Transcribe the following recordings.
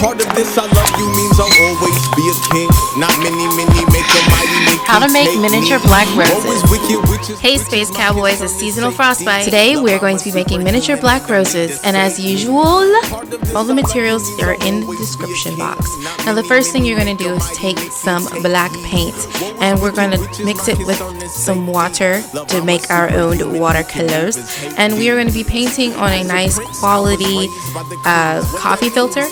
Part of this I love you means I'll always be a king. Not many, make a mighty, How to make miniature black roses. Hey Space Cowboys, it's Seasonal Frostbite. Today we are going to be making miniature black roses, and as usual, all the materials are in the description box. Now the first thing you're going to do is take some black paint, and we're going to mix it with some water to make our own watercolors, and we are going to be painting on a nice quality coffee filter.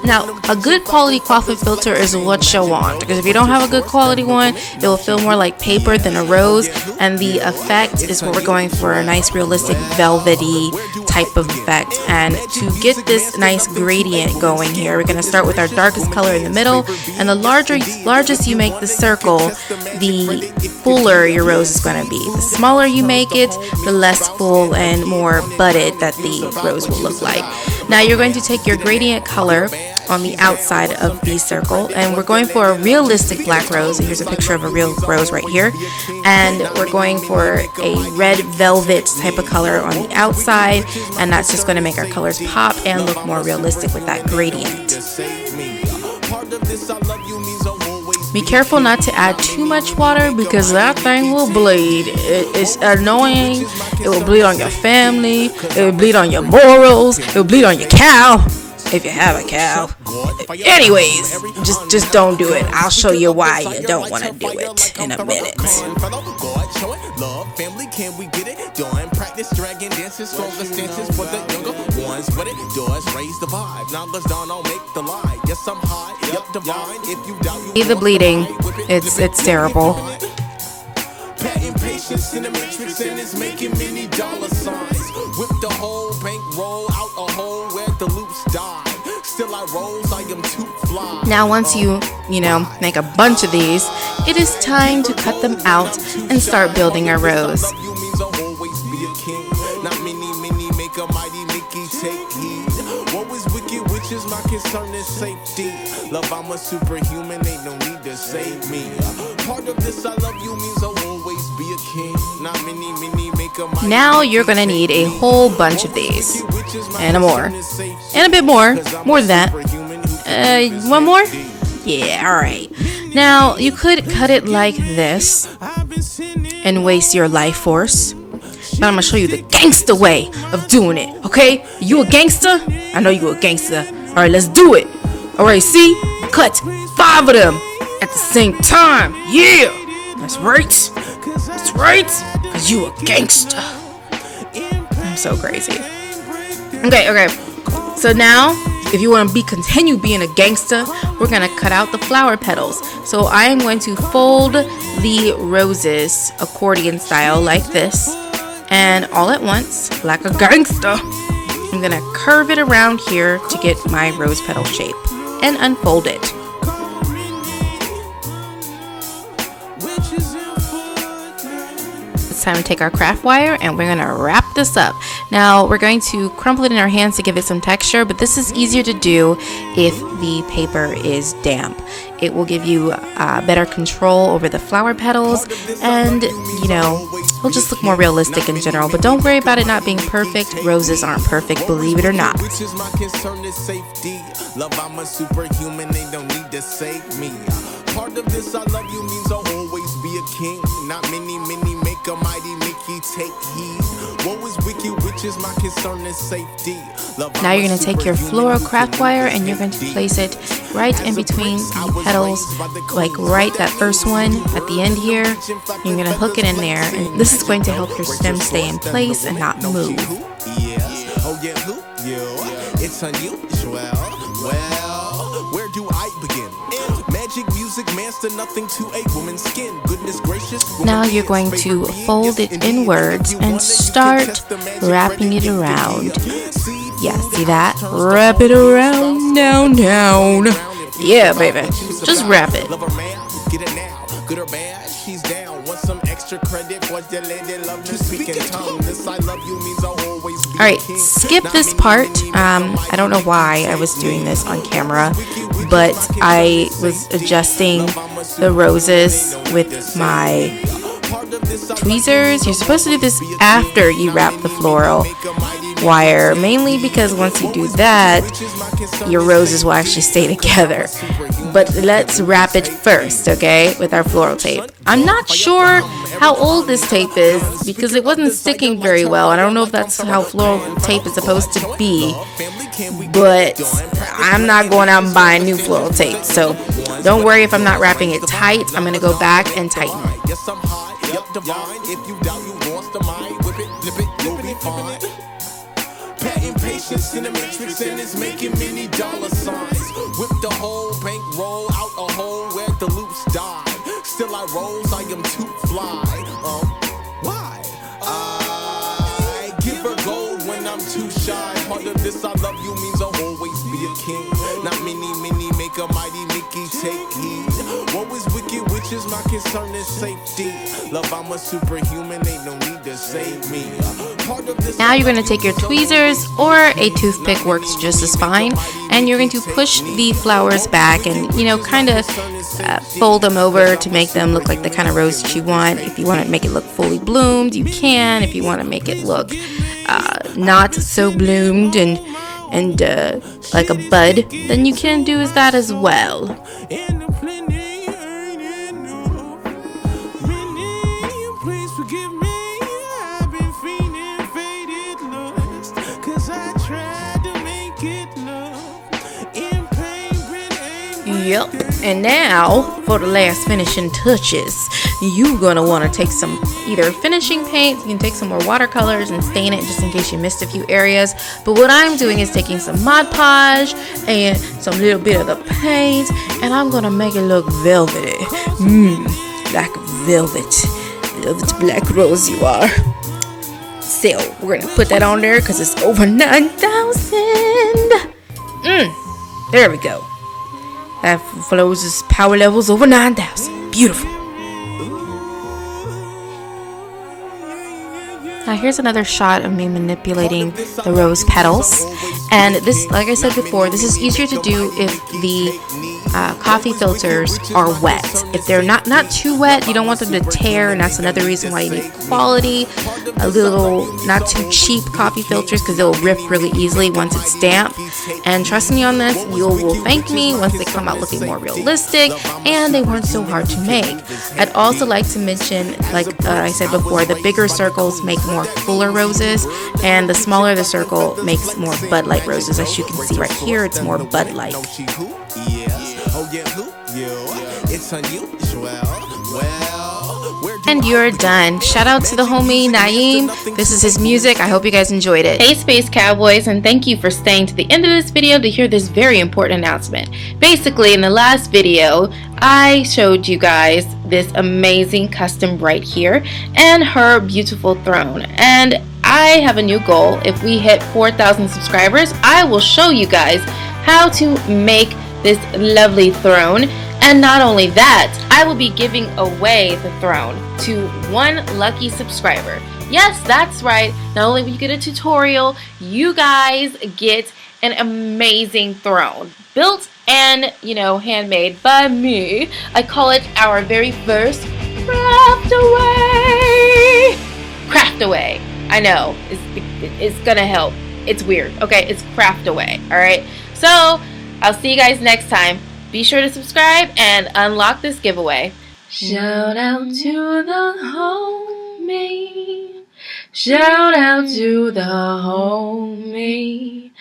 Now, a good quality coffee filter is what you want, because if you don't have a good quality one, it will feel more like paper than a rose, and the effect is what we're going for, a nice realistic velvety type of effect. And to get this nice gradient going here, we're going to start with our darkest color in the middle, and the largest you make the circle, the fuller your rose is going to be. The smaller you make it, the less full and more budded that the rose will look like. Now you're going to take your gradient color on the outside of the circle, and we're going for a realistic black rose. Here's a picture of a real rose right here, and we're going for a red velvet type of color on the outside, and that's just going to make our colors pop and look more realistic with that gradient. Be careful not to add too much water, because that thing will bleed. It's annoying. It will bleed on your family. It will bleed on your morals. It will bleed on your cow, if you have a cow. Anyways, just don't do it. I'll show you why you don't want to do it in a minute. See the bleeding. It's terrible. Patience in the matrix, and it's making many dollar signs. Whip the whole bank roll out a hole where the loops die. Still I rose, I am too fly. Now once you make a bunch of these, it is time to cut them out and start building our rose. Is my concern is safety. Love, I'm a superhuman, ain't no need to save me. Part of this I love you means I'll always be a king. Not many make a mighty. Now you're gonna need a whole bunch of these, and more, and a bit more than that. One more? Yeah, alright. Now you could cut it like this and waste your life force. But I'm gonna show you the gangster way of doing it, okay? You a gangster? I know you a gangster. Alright, let's do it. Alright, see? Cut 5 of them at the same time. Yeah! That's right. That's right. Because you a gangster. I'm so crazy. Okay. So now, if you want to continue being a gangster, we're going to cut out the flower petals. So I am going to fold the roses accordion style like this. And all at once, like a gangster, I'm going to curve it around here to get my rose petal shape and unfold it. It's time to take our craft wire and we're going to wrap this up. Now we're going to crumple it in our hands to give it some texture, but this is easier to do if the paper is damp. It will give you better control over the flower petals, and it'll just look more realistic in general. But don't worry about it not being perfect. Roses aren't perfect, believe it or not. Which is my concern is safety. Love, I'm a superhuman, they don't need to save me. Part of this I love you means I'll always be a king. Not many make a mighty, Mickey take heed. What was wicked, which is my concern is safety. Now you're going to take your floral craft wire and you're going to place it right in between the petals, like right that first one at the end here. You're going to hook it in there, and this is going to help your stem stay in place and not move. It's unusual. Well, where do I begin? Magic music, master nothing to a woman's skin. Goodness gracious. Now you're going to fold it inwards and start wrapping it around. Yeah, see that? Wrap it around, down. Yeah, baby. Just wrap it. Alright, skip this part. I don't know why I was doing this on camera, but I was adjusting the roses with my tweezers. You're supposed to do this after you wrap the floral. wire, mainly because once you do that, your roses will actually stay together. But let's wrap it first, okay, with our floral tape. I'm not sure how old this tape is because it wasn't sticking very well. I don't know if that's how floral tape is supposed to be, but I'm not going out and buying new floral tape. So don't worry if I'm not wrapping it tight. I'm going to go back and tighten it. Patience in the matrix and it's making many dollar signs. Whip the whole bank roll out a hole where the loops died. Still I rose, I am too fly. Why? I give her gold when I'm too shy. Part of this I love you means I'll always be a king. Not mini, make a mighty Mickey take heed. What is wicked, which is my concern is safety. Love, I'm a superhuman, ain't no need to save me. Now you're going to take your tweezers, or a toothpick works just as fine, and you're going to push the flowers back and, you know, kind of fold them over to make them look like the kind of rose that you want. If you want to make it look fully bloomed, you can. If you want to make it look not so bloomed and like a bud, then you can do that as well. Yep, and now for the last finishing touches, you're gonna want to take some either finishing paint. You can take some more watercolors and stain it just in case you missed a few areas. But what I'm doing is taking some Mod Podge and some little bit of the paint, and I'm gonna make it look velvety, like velvet black rose you are. So we're gonna put that on there because it's over 9,000. There we go. That flows power levels over 9,000. Beautiful. Now here's another shot of me manipulating the rose petals. And this, like I said before, this is easier to do if the coffee filters are wet. If they're not too wet, you don't want them to tear, and that's another reason why you need quality, a little not too cheap coffee filters, because they'll rip really easily once it's damp. And trust me on this, you will thank me once they come out looking more realistic and they weren't so hard to make. I'd also like to mention, like I said before, the bigger circles make more fuller roses, and the smaller the circle makes more bud-like roses. As you can see right here, it's more bud-like. And you're done. Shout out to the homie Naeem. This is his music. I hope you guys enjoyed it. Hey Space Cowboys, and thank you for staying to the end of this video to hear this very important announcement. Basically, in the last video, I showed you guys this amazing custom right here and her beautiful throne. And I have a new goal. If we hit 4,000 subscribers, I will show you guys how to make this lovely throne. And not only that, I will be giving away the throne to one lucky subscriber. Yes, that's right. Not only will you get a tutorial, you guys get an amazing throne. Built and, you know, handmade by me. I call it our very first craft away. Craft away. I know. It's gonna help. It's weird. Okay, it's craft away. Alright? So, I'll see you guys next time. Be sure to subscribe and unlock this giveaway. Shout out to the homie. Shout out to the homie.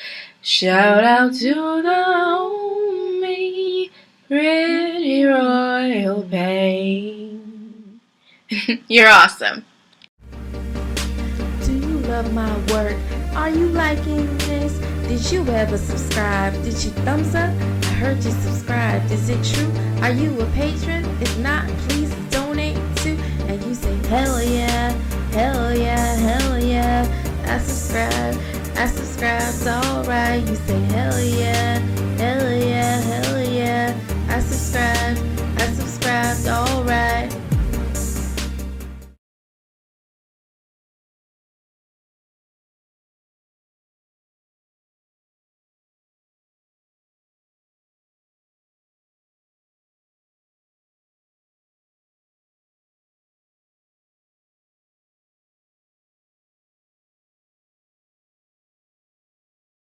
Shout out to the homie. Pretty Royal Pain. You're awesome. Do you love my work? Are you liking this? Did you ever subscribe? Did you thumbs up? I heard you subscribed. Is it true? Are you a patron? If not, please donate too. And you say, hell yeah, hell yeah, hell yeah. I subscribe, alright. You say, hell yeah.